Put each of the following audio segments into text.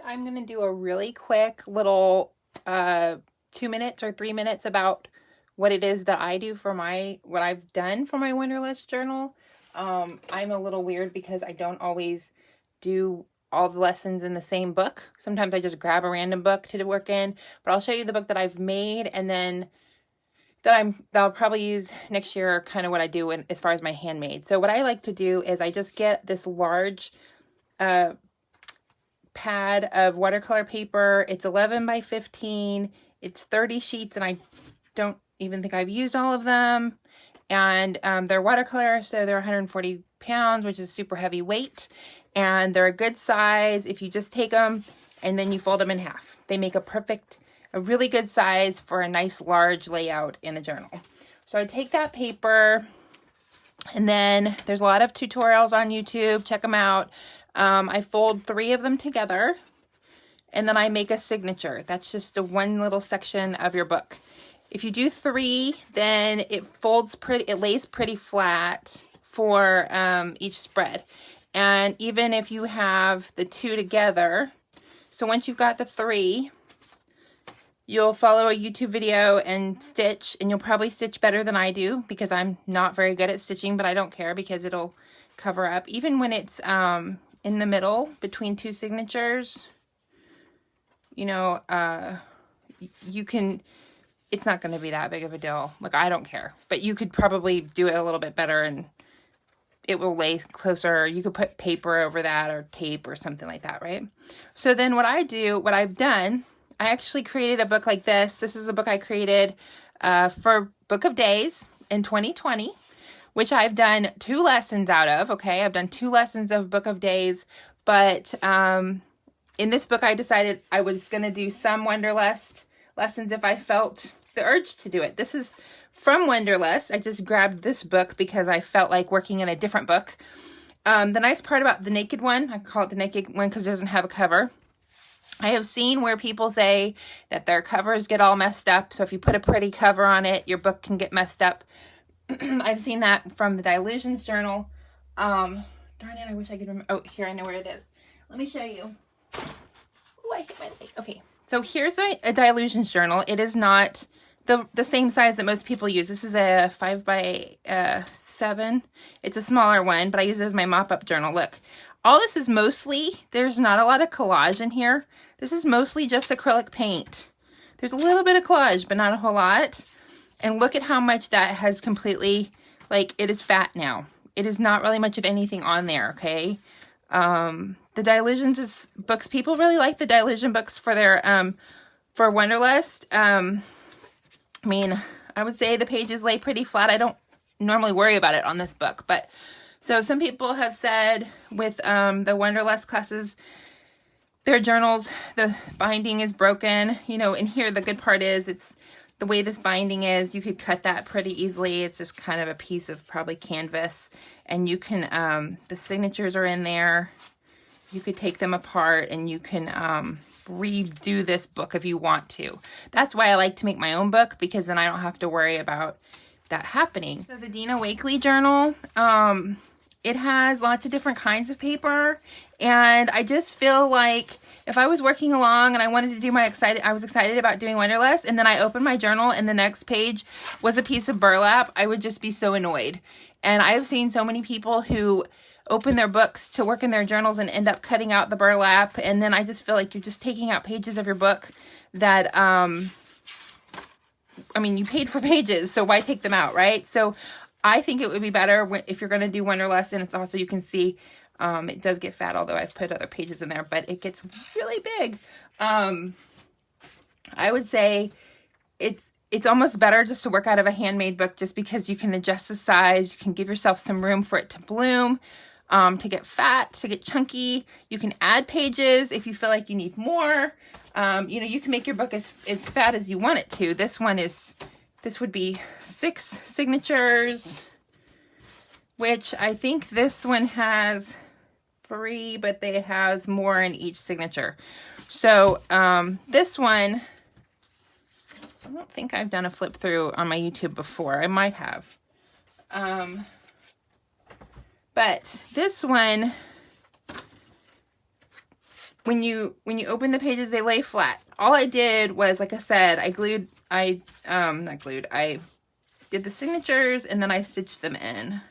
I'm going to do a really quick little 2 minutes or 3 minutes about what it is that I do for what I've done for my Wanderlust journal. I'm a little weird because I don't always do all the lessons in the same book. Sometimes I just grab a random book to work in, but I'll show you the book that I've made, and then that I'll probably use next year, kind of what I do as far as my handmade. So what I like to do is I just get this large pad of watercolor paper. It's 11 by 15. It's 30 sheets, and I don't even think I've used all of them. And they're watercolor, so they're 140 pounds, which is super heavy weight. And they're a good size if you just take them and then you fold them in half. They make a really good size for a nice large layout in a journal. So I take that paper, and then there's a lot of tutorials on YouTube. Check them out. I fold 3 of them together, and then I make a signature. That's just one little section of your book. If you do 3, then it lays pretty flat for each spread. And even if you have the 2 together, so once you've got the 3, you'll follow a YouTube video and stitch, and you'll probably stitch better than I do because I'm not very good at stitching, but I don't care because it'll cover up. Even when it's in the middle between 2 signatures, you know, it's not going to be that big of a deal. Like, I don't care, but you could probably do it a little bit better and it will lay closer. You could put paper over that or tape or something like that, right? So then what I've done, I actually created a book like this. This is a book I created for Book of Days in 2020, which I've done 2 lessons out of, okay? I've done 2 lessons of Book of Days, but in this book I decided I was going to do some Wanderlust lessons if I felt the urge to do it. This is from Wanderlust. I just grabbed this book because I felt like working in a different book. The nice part about the naked one, I call it the naked one because it doesn't have a cover. I have seen where people say that their covers get all messed up. So if you put a pretty cover on it, your book can get messed up. I've seen that from the Dylusions journal. Darn it, I wish I could remember. Oh, here, I know where it is. Let me show you. Oh, I hit my leg. Okay, so here's a Dylusions journal. It is not the same size that most people use. This is a 5 by 7. It's a smaller one, but I use it as my mop-up journal. Look, all this is mostly, there's not a lot of collage in here. This is mostly just acrylic paint. There's a little bit of collage, but not a whole lot. And look at how much that has completely, like, it is fat now. It is not really much of anything on there, okay? The Dylusions books, people really like the Dylusion books for their, for Wanderlust. I mean, I would say the pages lay pretty flat. I don't normally worry about it on this book, but so some people have said with the Wanderlust classes, their journals, the binding is broken. You know, and here the good part is it's the way this binding is, you could cut that pretty easily. It's just kind of a piece of probably canvas, and you can, the signatures are in there. You could take them apart and you can redo this book if you want to. That's why I like to make my own book, because then I don't have to worry about that happening. So the Dina Wakley journal, it has lots of different kinds of paper, and I just feel like if I was working along and I wanted to do I was excited about doing Wanderlust, and then I opened my journal and the next page was a piece of burlap, I would just be so annoyed. And I have seen so many people who open their books to work in their journals and end up cutting out the burlap, and then I just feel like you're just taking out pages of your book that, I mean, you paid for pages, so why take them out, right? So I think it would be better if you're going to do Wanderlust, and it's also, you can see, it does get fat, although I've put other pages in there, but it gets really big. I would say it's almost better just to work out of a handmade book, just because you can adjust the size, you can give yourself some room for it to bloom, to get fat, to get chunky. You can add pages if you feel like you need more. You know, you can make your book as fat as you want it to. This would be 6 signatures, which I think this one has 3, but it has more in each signature. So this one, I don't think I've done a flip through on my YouTube before. I might have. But this one when you open the pages, they lay flat. All I did was, like I said, I did the signatures and then I stitched them in.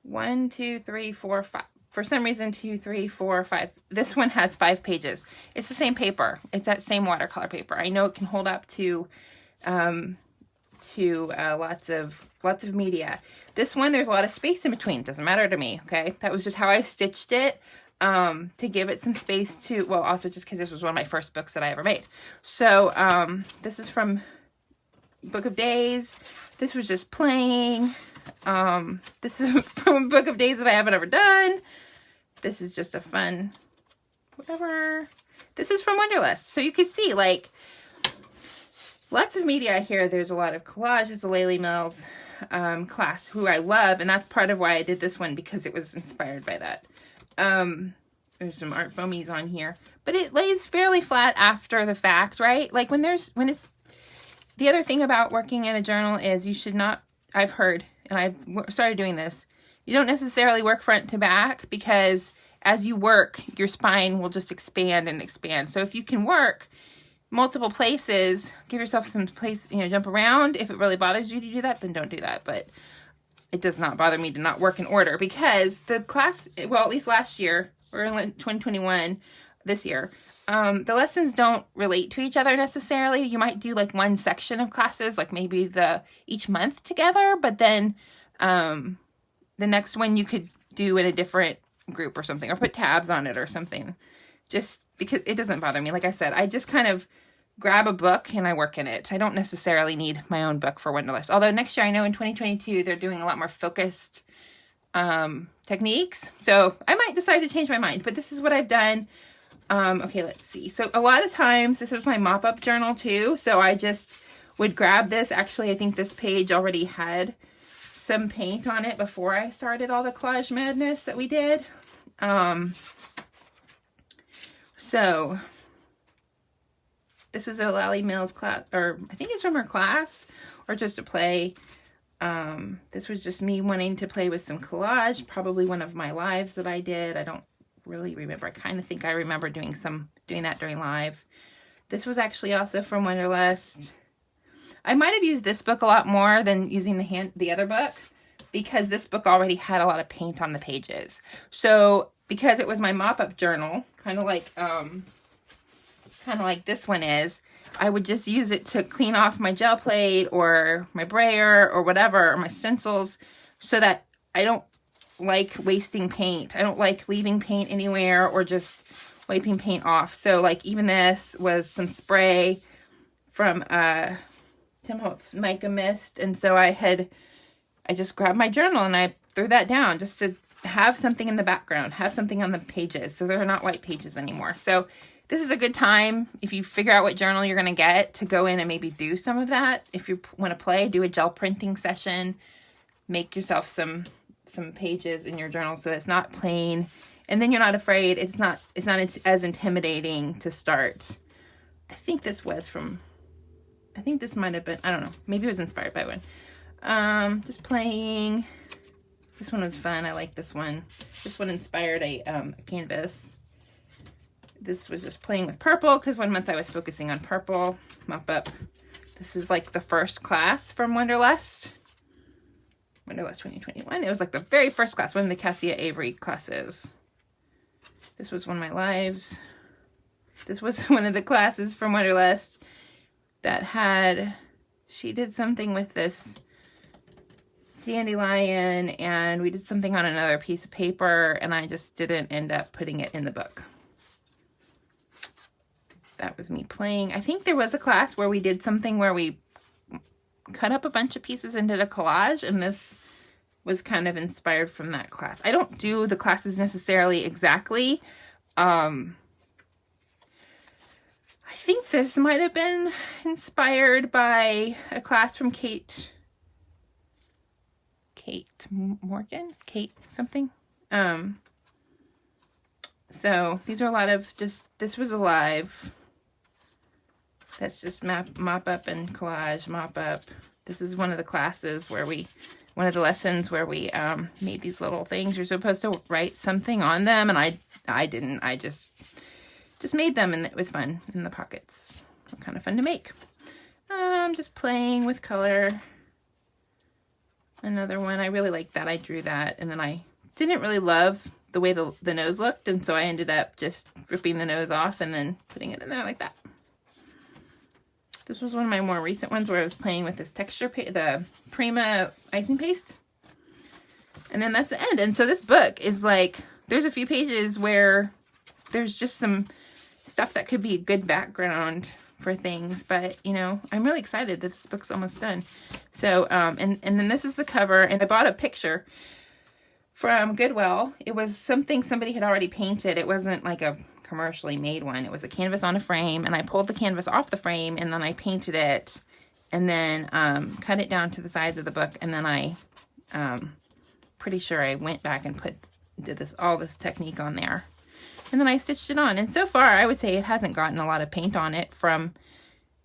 1, 2, 3, 4, 5. For some reason, 2, 3, 4, 5. This one has 5 pages. It's the same paper. It's that same watercolor paper. I know it can hold up to lots of media. This one, there's a lot of space in between. Doesn't matter to me. Okay, that was just how I stitched it to give it some space to. Well, also just because this was one of my first books that I ever made. So this is from Book of Days. This was just playing. This is from a Book of Days that I haven't ever done. This is just a fun, whatever. This is from Wanderlust. So you can see, like, lots of media here. There's a lot of collage. It's a Laylee Mills class, who I love. And that's part of why I did this one, because it was inspired by that. There's some art foamies on here. But it lays fairly flat after the fact, right? Like, when it's... The other thing about working in a journal is you should not... I've heard, and I've started doing this, you don't necessarily work front to back, because as you work, your spine will just expand and expand. So if you can work multiple places, give yourself some place, jump around. If it really bothers you to do that, then don't do that. But it does not bother me to not work in order, because the class, well, at least last year, or in 2021, this year, the lessons don't relate to each other necessarily. You might do like one section of classes, like maybe each month together, but then the next one you could do in a different group or something, or put tabs on it or something, just because it doesn't bother me. Like I said, I just kind of grab a book and I work in it. I don't necessarily need my own book for Wanderlust. Although next year, I know in 2022, they're doing a lot more focused techniques. So I might decide to change my mind, but this is what I've done. Okay, let's see. So a lot of times, this was my mop-up journal too. So I just would grab this. Actually, I think this page already had some paint on it before I started all the collage madness that we did. So this was a Laylee Mills class, or I think it's from her class, or just a play. This was just me wanting to play with some collage, probably one of my lives that I did. I don't really remember. I kind of think I remember doing that during live. This was actually also from Wanderlust. I might have used this book a lot more than using the other book, because this book already had a lot of paint on the pages. So because it was my mop-up journal, kind of like this one is, I would just use it to clean off my gel plate or my brayer or whatever, or my stencils, so that I don't like wasting paint. I don't like leaving paint anywhere or just wiping paint off. So like even this was some spray from Tim Holtz Mica Mist. And so I just grabbed my journal and I threw that down just to have something in the background, have something on the pages, so they're not white pages anymore. So this is a good time, if you figure out what journal you're going to get, to go in and maybe do some of that. If you want to play, do a gel printing session, make yourself some pages in your journal so that it's not plain, and then you're not afraid. It's not as intimidating to start. I think this might have been, I don't know, maybe it was inspired by one. Just playing. This one was fun. I like this one. This one inspired a canvas. This was just playing with purple, because one month I was focusing on purple. Mop up. This is like the first class from Wanderlust. Wanderlust 2021. It was like the very first class, one of the Cassia Avery classes. This was one of my lives. This was one of the classes from Wanderlust that she did something with this dandelion, and we did something on another piece of paper, and I just didn't end up putting it in the book. That was me playing. I think there was a class where we did something where we cut up a bunch of pieces and did a collage, and this was kind of inspired from that class. I don't do the classes necessarily exactly. I think this might have been inspired by a class from Kate Morgan? Kate something? So these are a lot of this was a live. That's just mop up and collage, mop up. This is one of the classes where one of the lessons where we made these little things. You're supposed to write something on them, and I didn't. I just just made them, and it was fun. And the pockets were kind of fun to make. I'm just playing with color. Another one, I really like that. I drew that, and then I didn't really love the way the nose looked, and so I ended up just ripping the nose off and then putting it in there like that. This was one of my more recent ones where I was playing with this texture, the Prima icing paste. And then that's the end. And so this book is like, there's a few pages where there's just some stuff that could be a good background for things. But, you know, I'm really excited that this book's almost done. So, and then this is the cover. And I bought a picture from Goodwill. It was something somebody had already painted. It wasn't like a commercially made one. It was a canvas on a frame, and I pulled the canvas off the frame, and then I painted it, and then cut it down to the size of the book, and then I pretty sure I went back and did all this technique on there, and then I stitched it on. And so far I would say it hasn't gotten a lot of paint on it from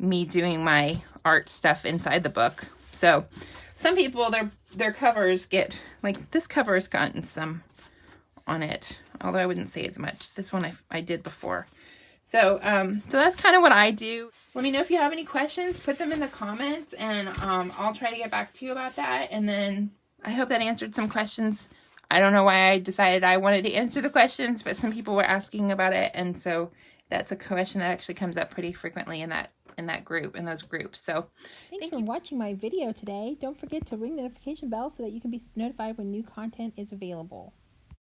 me doing my art stuff inside the book. So some people, their covers get, like, this cover has gotten some on it, although I wouldn't say as much. This one I did before. So so that's kind of what I do. Let me know if you have any questions. Put them in the comments, and I'll try to get back to you about that. And then I hope that answered some questions. I don't know why I decided I wanted to answer the questions, but some people were asking about it, and so that's a question that actually comes up pretty frequently in that group, in those groups. So thanks for watching my video today. Don't forget to ring the notification bell so that you can be notified when new content is available.